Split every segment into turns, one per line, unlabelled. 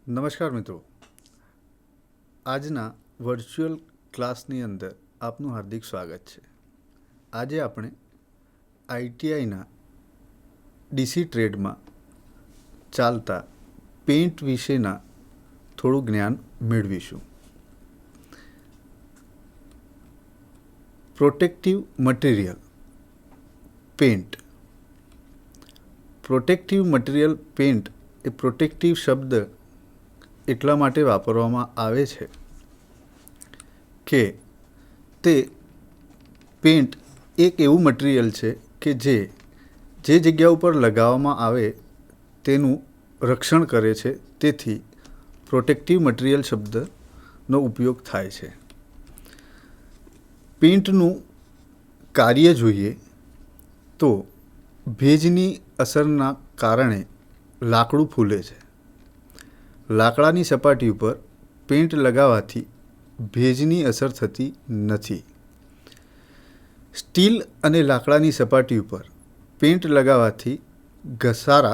નમસ્કાર મિત્રો, આજના વર્ચ્યુઅલ ક્લાસની અંદર આપનું હાર્દિક સ્વાગત છે. આજે આપણે આઈટીઆઈના ડીસી ટ્રેડમાં ચાલતા પેઇન્ટ વિશેના થોડું જ્ઞાન મેળવીશું. Protective material paint. Protective material paint એ પ્રોટેક્ટિવ શબ્દ એટલા માટે વાપરવામાં આવે છે કે તે પેઇન્ટ એક એવું મટીરિયલ છે કે જે જગ્યા ઉપર લગાવવામાં આવે તેનું રક્ષણ કરે છે. તેથી પ્રોટેક્ટિવ મટીરિયલ શબ્દનો ઉપયોગ થાય છે. પેઇન્ટનું કાર્ય જોઈએ તો ભેજની અસરના કારણે લાકડું ફૂલે છે. લાકડાની સપાટી ઉપર પેઇન્ટ લગાવવાથી ભેજની અસર થતી નથી. સ્ટીલ અને લાકડાની સપાટી ઉપર પેઇન્ટ લગાવવાથી ઘસારા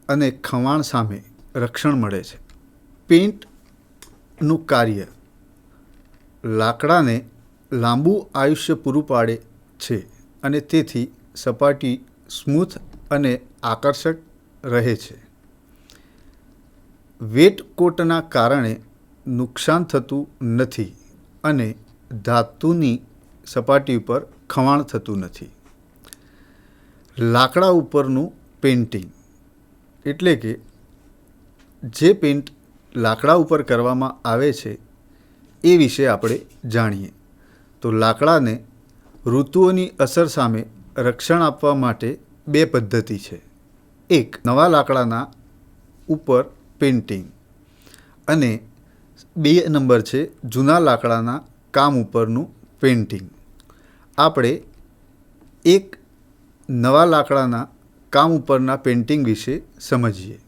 અને ખવાણ સામે રક્ષણ મળે છે. પેઇન્ટનું કાર્ય લાકડાને લાંબુ આયુષ્ય પૂરું પાડે છે અને તેથી સપાટી સ્મૂથ અને આકર્ષક રહે છે. વેટ કોટના કારણે નુકસાન થતું નથી અને ધાતુની સપાટી ઉપર ખવાણ થતું નથી. લાકડા ઉપરનું પેઇન્ટિંગ એટલે કે જે પેઇન્ટ લાકડા ઉપર કરવામાં આવે છે એ વિશે આપણે જાણીએ તો લાકડાને ઋતુઓની અસર સામે રક્ષણ આપવા માટે બે પદ્ધતિ છે. એક, નવા લાકડાના ઉપર પેઇન્ટિંગ અને 2 નંબર છે જૂના લાકડાના કામ ઉપરનું પેઇન્ટિંગ. આપણે એક નવા લાકડાના કામ ઉપરના પેઇન્ટિંગ વિશે સમજીએ.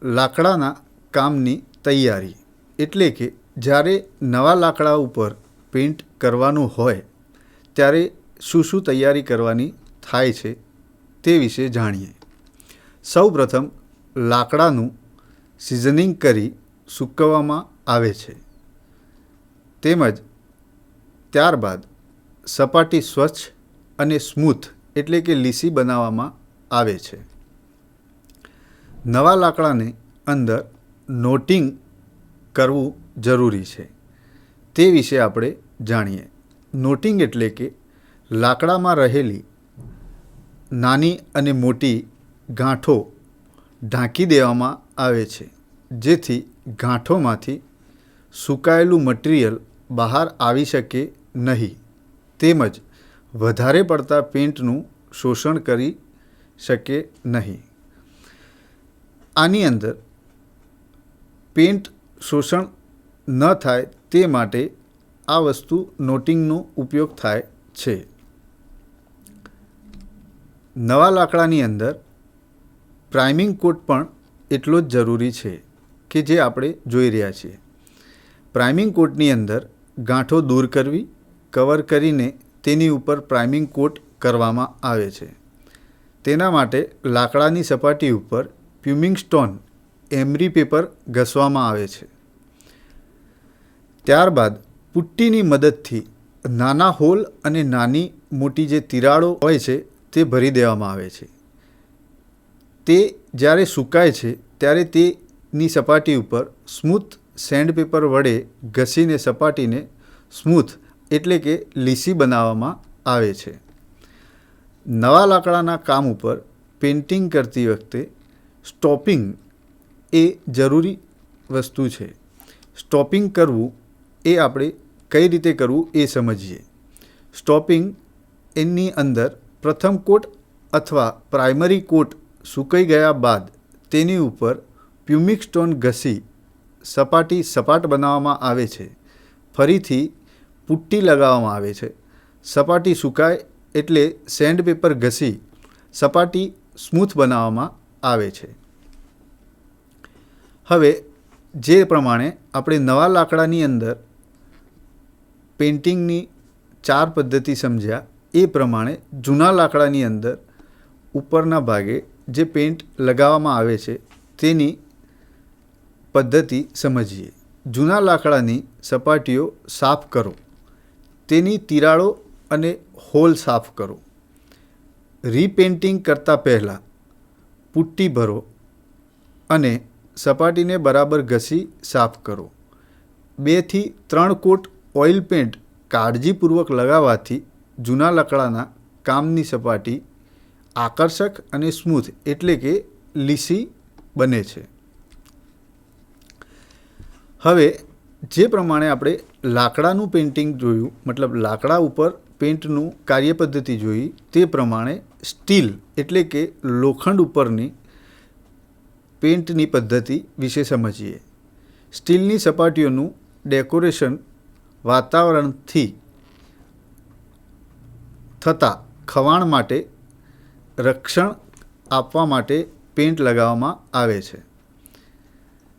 લાકડાના કામની તૈયારી એટલે કે જ્યારે નવા લાકડા ઉપર પેઇન્ટ કરવાનું હોય ત્યારે શું તૈયારી કરવાની થાય છે તે વિશે જાણીએ. સૌપ્રથમ લાકડાનું સિઝનિંગ કરી સૂકવવામાં આવે છે. તેમજ ત્યારબાદ સપાટી સ્વચ્છ અને સ્મૂથ એટલે કે લીસી બનાવવામાં આવે છે. નવા લાકડાને અંદર નોટિંગ કરવું જરૂરી છે તે વિશે આપણે જાણીએ. નોટિંગ એટલે કે લાકડામાં રહેલી નાની અને મોટી ગાંઠો ઢાંકી દેવામાં આવે છે જેથી ગાંઠોમાંથી સૂકાયેલું મટીરિયલ બહાર આવી શકે નહીં તેમજ વધારે પડતા પેઇન્ટનું શોષણ કરી શકે નહીં. આની અંદર પેઇન્ટ શોષણ ન થાય તે માટે આ વસ્તુ નોટિંગનો ઉપયોગ થાય છે. નવા લાકડાની અંદર પ્રાઇમિંગ કોટ પણ એટલો જ જરૂરી છે કે જે આપણે જોઈ રહ્યા છીએ. પ્રાઇમિંગ કોટની અંદર ગાંઠો દૂર કરવી, કવર કરીને તેની ઉપર પ્રાઇમિંગ કોટ કરવામાં આવે છે. તેના માટે લાકડાની સપાટી ઉપર પ્યુમિંગ સ્ટોન એમરી પેપર ઘસવામાં આવે છે. ત્યારબાદ પુટ્ટીની મદદથી નાના હોલ અને નાની મોટી જે તિરાડો હોય છે તે ભરી દેવામાં આવે છે. તે જ્યારે સુકાય છે ત્યારે તેની સપાટી ઉપર સ્મૂથ સેન્ડપેપર વડે ઘસીને સપાટીને સ્મૂથ એટલે કે લીસી બનાવવામાં આવે છે. નવા લાકડાના કામ ઉપર પેઇન્ટિંગ કરતી વખતે સ્ટોપિંગ એ જરૂરી વસ્તુ છે. સ્ટોપિંગ કરવું એ આપણે કઈ રીતે કરવું એ સમજીએ. સ્ટોપિંગ એની અંદર પ્રથમ કોટ અથવા પ્રાઇમરી કોટ સૂકાઈ ગયા બાદ તેની ઉપર પ્યુમિક સ્ટોન ઘસી સપાટી સપાટ બનાવવામાં આવે છે. ફરીથી પુટ્ટી લગાવવામાં આવે છે. સપાટી સુકાય એટલે સેન્ડપેપર ઘસી સપાટી સ્મૂથ બનાવવામાં આવે છે. હવે જે પ્રમાણે આપણે નવા લાકડાની અંદર પેઇન્ટિંગની 4 પદ્ધતિ સમજ્યા એ પ્રમાણે જૂના લાકડાની અંદર ઉપરના ભાગે જે પેઇન્ટ લગાવવામાં આવે છે તેની પદ્ધતિ સમજીએ. જૂના લાકડાની સપાટીઓ સાફ કરો. તેની તિરાડો અને હોલ સાફ કરો. રીપેઇન્ટિંગ કરતાં પહેલાં પુટ્ટી ભરો અને સપાટીને બરાબર ઘસી સાફ કરો. 2 થી 3 કોટ ઓઇલ પેન્ટ કાળજીપૂર્વક લગાવવાથી જૂના લાકડાના કામની સપાટી આકર્ષક અને સ્મૂથ એટલે કે લીસી બને છે. હવે જે પ્રમાણે આપણે લાકડાનું પેઇન્ટિંગ જોયું, મતલબ લાકડા ઉપર પેઇન્ટનું કાર્યપદ્ધતિ જોઈ, તે પ્રમાણે સ્ટીલ એટલે કે લોખંડ ઉપરની પેઇન્ટની પદ્ધતિ વિશે સમજીએ. સ્ટીલની સપાટીઓનું ડેકોરેશન વાતાવરણથી થતા ખવાણ માટે રક્ષણ આપવા માટે પેઇન્ટ લગાવવામાં આવે છે.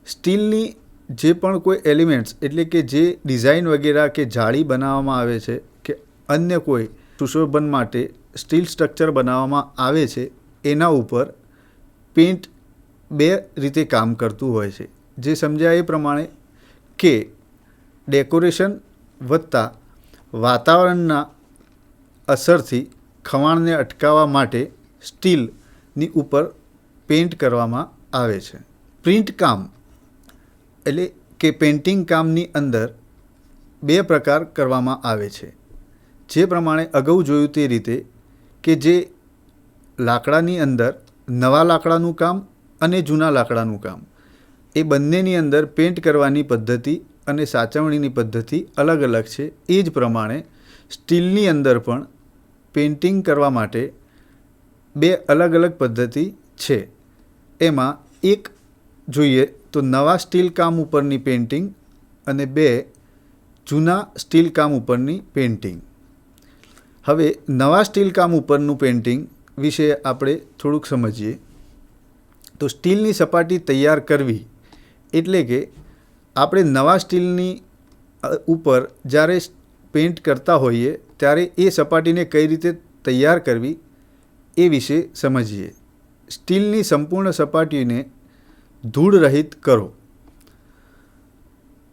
સ્ટીલની જે પણ કોઈ એલિમેન્ટ્સ એટલે કે જે ડિઝાઇન વગેરે કે જાળી બનાવવામાં આવે છે કે અન્ય કોઈ સુશોભન માટે સ્ટીલ સ્ટ્રક્ચર બનાવવામાં આવે છે, એના ઉપર પેઇન્ટ 2 રીતે કામ કરતું હોય છે. જે સમજ્યા એ પ્રમાણે કે ડેકોરેશન વત્તા વાતાવરણના અસરથી ખવાણને અટકાવવા માટે સ્ટીલની ઉપર પેઇન્ટ કરવામાં આવે છે. પ્રિન્ટ કામ એટલે કે પેઇન્ટિંગ કામની અંદર 2 પ્રકાર કરવામાં આવે છે. જે પ્રમાણે અગાઉ જોયું તે રીતે કે જે લાકડાની અંદર નવા લાકડાનું કામ અને જૂના લાકડાનું કામ, એ બંનેની અંદર પેઇન્ટ કરવાની પદ્ધતિ અને સાચવણીની પદ્ધતિ અલગ અલગ છે. એ જ પ્રમાણે સ્ટીલની અંદર પણ પેઇન્ટિંગ કરવા માટે 2 અલગ અલગ પદ્ધતિ છે. એમાં એક જોઈએ તો નવા સ્ટીલ કામ ઉપરની પેઇન્ટિંગ અને 2 જૂના સ્ટીલ કામ ઉપરની પેઇન્ટિંગ. હવે નવા સ્ટીલ કામ ઉપરનું પેઇન્ટિંગ વિશે આપણે થોડુંક સમજીએ. તો સ્ટીલની સપાટી તૈયાર કરવી એટલે કે આપણે નવા સ્ટીલની ઉપર જ્યારે પેઇન્ટ કરતા હોઈએ ત્યારે એ સપાટીને કઈ રીતે તૈયાર કરવી એ વિશે સમજીએ. સ્ટીલની સંપૂર્ણ સપાટીને ધૂળ રહિત કરો.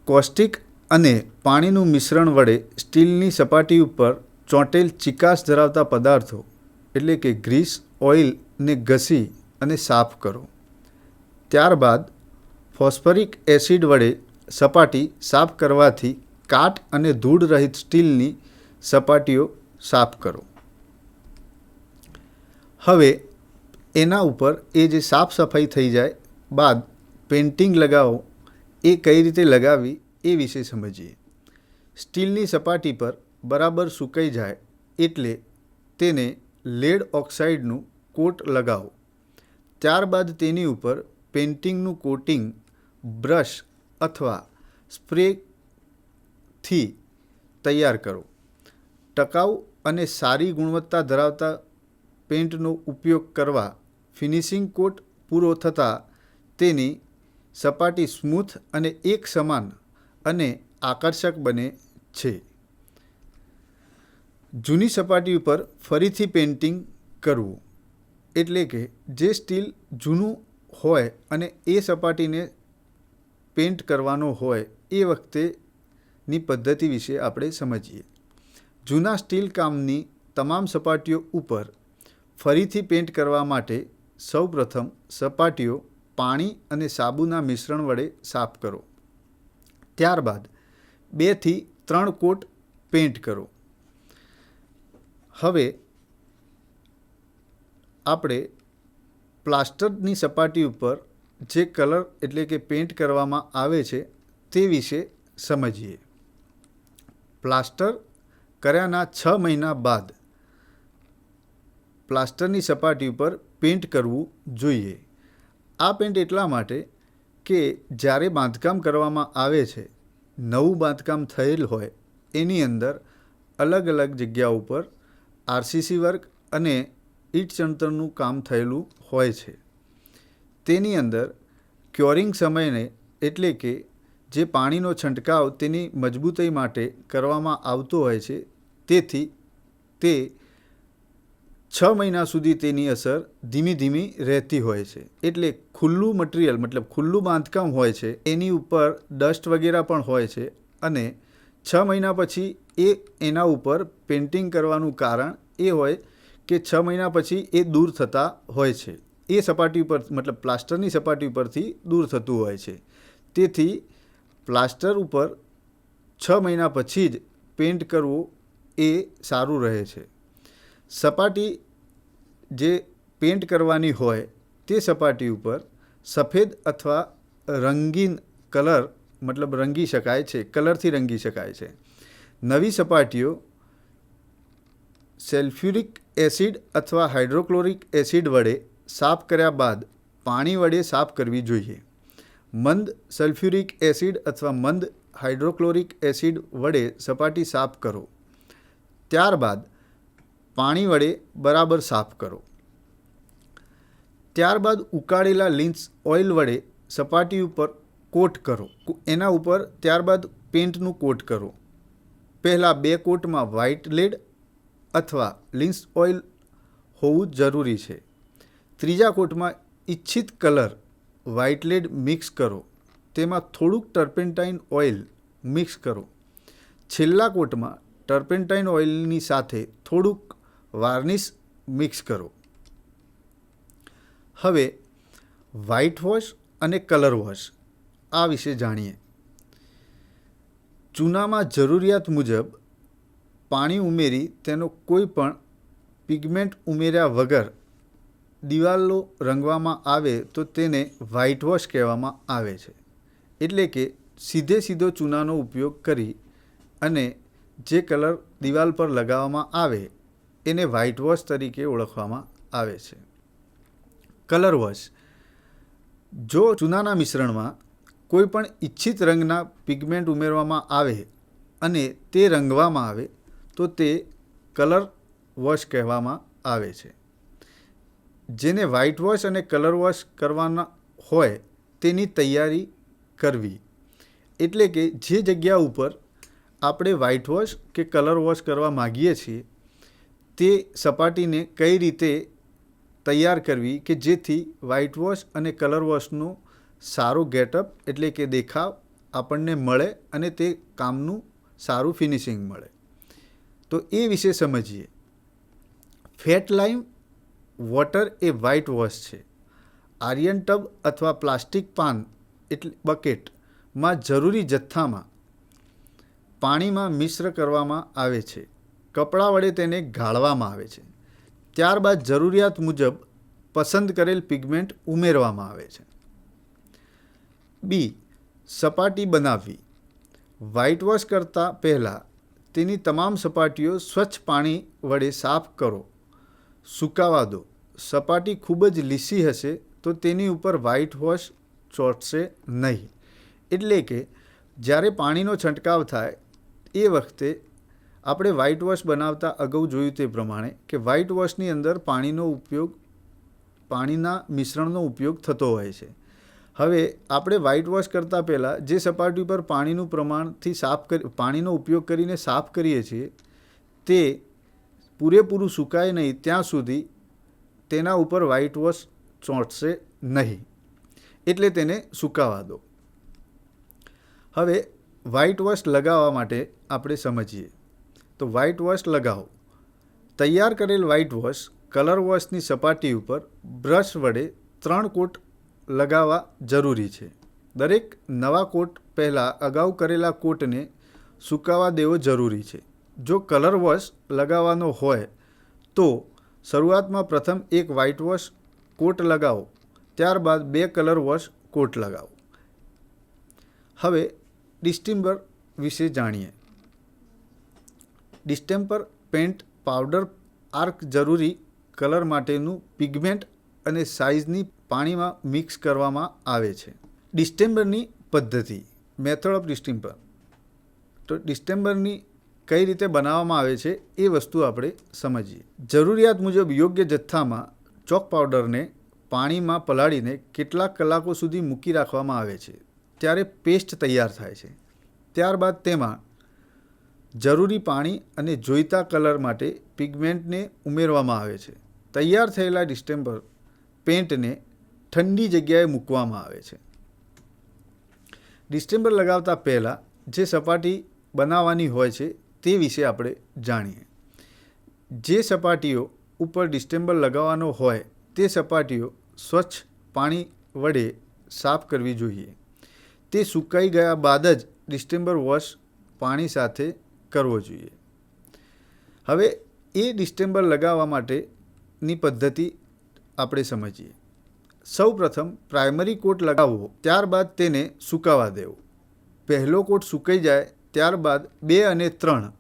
કોસ્ટિક અને પાણીનું મિશ્રણ વડે સ્ટીલની સપાટી ઉપર ચોંટેલ ચીકાશ ધરાવતા પદાર્થો એટલે કે ગ્રીસ, ઓઇલને ઘસી અને સાફ કરો. ત્યારબાદ ફોસ્ફરિક એસિડ વડે સપાટી સાફ કરવાથી કાટ અને ધૂળ રહિત સ્ટીલની સપાટીઓ સાફ કરો. હવે એના ઉપર એ જે સાફ સફાઈ થઈ જાય બાદ પેઇન્ટિંગ લગાવો, એ કઈ રીતે લગાવવી એ વિશે સમજીએ. સ્ટીલની સપાટી પર બરાબર સુકાઈ જાય એટલે તેને લેડ ઓક્સાઇડનું કોટ લગાવો. ત્યારબાદ તેની ઉપર પેઇન્ટિંગનું કોટિંગ બ્રશ અથવા સ્પ્રેથી તૈયાર કરો. ટકાઉ અને સારી ગુણવત્તા ધરાવતા પેઇન્ટનો ઉપયોગ કરવા ફિનિશિંગ કોટ પૂરો થતાં તેની સપાટી સ્મૂથ અને એક સમાન અને આકર્ષક બને છે. જૂની સપાટી ઉપર ફરીથી પેઇન્ટિંગ કરવું એટલે કે જે સ્ટીલ જૂનું હોય અને એ સપાટીને પેઇન્ટ કરવાનો હોય એ વખતેની પદ્ધતિ વિશે આપણે સમજીએ. જૂના સ્ટીલ કામની તમામ સપાટીઓ ઉપર ફરીથી પેઇન્ટ કરવા માટે સૌપ્રથમ સપાટીઓ પાણી અને સાબુના મિશ્રણ વડે સાફ કરો. ત્યારબાદ 2 થી 3 કોટ પેઇન્ટ કરો. હવે આપણે પ્લાસ્ટરની સપાટી ઉપર જે કલર એટલે કે પેઇન્ટ કરવામાં આવે છે તે વિશે સમજીએ. પ્લાસ્ટર કર્યાના 6 મહિના બાદ પ્લાસ્ટરની સપાટી ઉપર પેઇન્ટ કરવું જોઈએ. આ પેઇન્ટ એટલા માટે કે જ્યારે બાંધકામ કરવામાં આવે છે, નવું બાંધકામ થયેલ હોય એની અંદર અલગ અલગ જગ્યા ઉપર આરસીસી વર્ક અને ઈંટ ચણતરનું કામ થયેલું હોય છે. તેની અંદર ક્યોરિંગ સમયને એટલે કે જે પાણીનો છંટકાવ તેની મજબૂતાઈ માટે કરવામાં આવતો હોય છે. તેથી તે 6 મહિના સુધી તેની અસર ધીમી ધીમી રહેતી હોય છે. એટલે ખુલ્લું મટીરિયલ મતલબ ખુલ્લું બાંધકામ હોય છે એની ઉપર ડસ્ટ વગેરે પણ હોય છે અને 6 મહિના પછી એના ઉપર પેઇન્ટિંગ કરવાનું કારણ એ હોય કે 6 મહિના પછી એ દૂર થતા હોય છે. એ સપાટી ઉપર મતલબ પ્લાસ્ટરની સપાટી ઉપરથી દૂર થતું હોય છે. તેથી પ્લાસ્ટર ઉપર 6 મહિના પછી જ પેઇન્ટ કરવું એ સારું રહે છે. સપાટી જે પેઇન્ટ કરવાની હોય તે સપાટી ઉપર સફેદ અથવા રંગીન કલર મતલબ રંગી શકાય છે, કલરથી રંગી શકાય છે. નવી સપાટીઓ સલ્ફ્યુરિક એસિડ અથવા હાઇડ્રોક્લોરિક એસિડ વડે સાફ કર્યા બાદ પાણી વડે સાફ કરવી જોઈએ. મંદ સલ્ફ્યુરિક એસિડ અથવા મંદ હાઇડ્રોક્લોરિક એસિડ વડે સપાટી સાફ કરો. ત્યારબાદ પાણી વડે બરાબર સાફ કરો. ત્યારબાદ ઉકાળેલા લિન્સ ઓઇલ વડે સપાટી ઉપર કોટ કરો. એના ઉપર ત્યારબાદ પેઇન્ટનું કોટ કરો. પહેલાં 2 કોટમાં વ્હાઇટ લેડ અથવા લિન્સ ઓઇલ હોવું જરૂરી છે. ત્રીજા કોટમાં ઇચ્છિત કલર વ્હાઇટ લેડ મિક્સ કરો. તેમાં થોડુંક ટર્પેન્ટાઇન ઓઇલ મિક્સ કરો. છેલ્લા કોટમાં ટર્પેન્ટાઇન ઓઇલની સાથે થોડુંક વાર્નિશ મિક્સ કરો. હવે વ્હાઇટ વોશ અને કલર વોશ આ વિશે જાણીએ. ચૂનામાં જરૂરિયાત મુજબ પાણી ઉમેરી તેનો કોઈ પણ પિગમેન્ટ ઉમેર્યા વગર દિવાલો રંગવામાં આવે તો તેને વ્હાઇટ વોશ કહેવામાં આવે છે. એટલે કે સીધો ચૂનાનો ઉપયોગ કરી અને જે કલર દિવાલ પર લગાવવામાં આવે એને વ્હાઇટ વોશ તરીકે ઓળખવામાં આવે છે. કલર વોશ જો ચૂનાના મિશ્રણમાં કોઈ પણ ઇચ્છિત રંગના પિગમેન્ટ ઉમેરવામાં આવે અને તે રંગવામાં આવે તો તે કલર વોશ કહેવામાં આવે છે. જેને વ્હાઇટ વોશ અને કલર વોશ કરવાના હોય તેની તૈયારી કરવી. એટલે કે જે જગ્યા ઉપર આપણે વ્હાઇટ વોશ કે કલર વોશ કરવા માગીએ છીએ તે સપાટીને કઈ રીતે તૈયાર કરવી કે જેથી વ્હાઇટ વોશ અને કલર વોશનું સારું ગેટઅપ એટલે કે દેખાવ આપણને મળે અને તે કામનું સારું ફિનિશિંગ મળે. તો એ વિશે સમજીએ. ફેટ લાઇમ વોટર એ વ્હાઇટ વોશ છે. આયર્ન ટબ અથવા પ્લાસ્ટિક પાન એટલે બકેટમાં જરૂરી જથ્થામાં પાણીમાં મિશ્ર કરવામાં આવે છે. કપડાં વડે તેને ગાળવામાં આવે છે. ત્યારબાદ જરૂરિયાત મુજબ પસંદ કરેલ પિગમેન્ટ ઉમેરવામાં આવે છે. બી. સપાટી બનાવવી. વ્હાઇટ વોશ કરતાં પહેલાં તેની તમામ સપાટીઓ સ્વચ્છ પાણી વડે સાફ કરો. સૂકાવા દો. સપાટી ખૂબ જ લીસી હશે તો તેની ઉપર વ્હાઇટ વોશ ચોંટશે નહીં. એટલે કે જ્યારે પાણીનો છંટકાવ થાય એ વખતે આપણે વ્હાઇટ વોશ બનાવતા અગાઉ જોયું તે પ્રમાણે કે વ્હાઇટ વોશની અંદર પાણીના મિશ્રણનો ઉપયોગ થતો હોય છે. હવે આપણે વ્હાઇટ વોશ કરતાં પહેલાં જે સપાટી પર પાણીનું પ્રમાણથી પાણીનો ઉપયોગ કરીને સાફ કરીએ છીએ તે પૂરેપૂરું સુકાય નહીં ત્યાં સુધી તેના ઉપર વ્હાઇટ વોશ ચોંટશે નહીં. એટલે તેને સુકાવા દો. હવે વ્હાઇટ વોશ લગાવવા માટે આપણે સમજીએ. તો વ્હાઇટ વોશ લગાવો. તૈયાર કરેલ વ્હાઇટ વોશ કલર વોશની સપાટી ઉપર બ્રશ વડે 3 કોટ લગાવવા જરૂરી છે. દરેક નવા કોટ પહેલાં અગાઉ કરેલા કોટને સુકાવા દેવો જરૂરી છે. જો કલર વોશ લગાવવાનો હોય તો શરૂઆતમાં પ્રથમ એક વ્હાઇટ વોશ કોટ લગાવો. ત્યારબાદ 2 કલર વોશ કોટ લગાવો. હવે ડિસ્ટેમ્બર વિશે જાણીએ. ડિસ્ટેમ્બર પેઇન્ટ પાવડર આર્ક જરૂરી કલર માટેનું પિગમેન્ટ અને સાઇઝની પાણીમાં મિક્સ કરવામાં આવે છે. ડિસ્ટેમ્બરની પદ્ધતિ મેથડ ઓફ ડિસ્ટેમ્બર. તો ડિસ્ટેમ્બરની કઈ રીતે બનાવવામાં આવે છે એ વસ્તુ આપણે સમજીએ. જરૂરિયાત મુજબ યોગ્ય જથ્થામાં ચોક પાવડરને પાણીમાં પલાળીને કેટલાક કલાકો સુધી મૂકી રાખવામાં આવે છે. ત્યારે પેસ્ટ તૈયાર થાય છે. ત્યારબાદ તેમાં જરૂરી પાણી અને જોઈતા કલર માટે પિગમેન્ટને ઉમેરવામાં આવે છે. તૈયાર થયેલા ડિસ્ટેમ્બર પેઇન્ટને ઠંડી જગ્યાએ મૂકવામાં આવે છે. ડિસ્ટેમ્બર લગાવતા પહેલાં જે સપાટી બનાવવાની હોય છે તે વિશે આપણે જાણીએ. જે સપાટીઓ ઉપર ડિસ્ટેમ્બર લગાવવાનો હોય તે સપાટીઓ સ્વચ્છ પાણી વડે સાફ કરવી જોઈએ. તે સુકાઈ ગયા બાદ જ ડિસ્ટેમ્બર વોશ પાણી સાથે કરવો જોઈએ. હવે એ ડિસ્ટેમ્બર લગાવવા માટેની પદ્ધતિ આપણે સમજીએ. સૌપ્રથમ પ્રાઇમરી કોટ લગાવવો, ત્યારબાદ તેને સુકાવા દેવો. પહેલો કોટ સુકાઈ જાય ત્યારબાદ 2 અને 3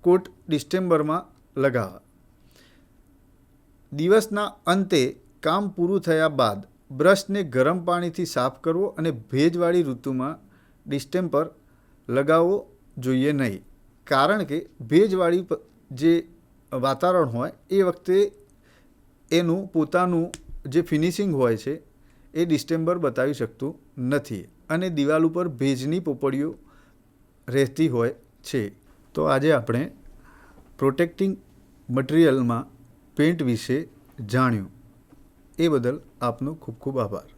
કોટ ડિસ્ટેમ્બરમાં લગાવવા. દિવસના અંતે કામ પૂરું થયા બાદ બ્રશને ગરમ પાણીથી સાફ કરવો અને ભેજવાળી ઋતુમાં ડિસ્ટેમ્બર લગાવવો જોઈએ નહીં. કારણ કે ભેજવાળી જે વાતાવરણ હોય એ વખતે એનું પોતાનું જે ફિનિશિંગ હોય છે એ ડિસ્ટેમ્બર બતાવી શકતું નથી અને દિવાલ ઉપર ભેજની પોપડીઓ રહેતી હોય છે. તો આજે આપણે પ્રોટેક્ટિંગ મટીરિયલમાં પેઇન્ટ વિશે જાણ્યું. એ બદલ આપનો ખૂબ ખૂબ આભાર.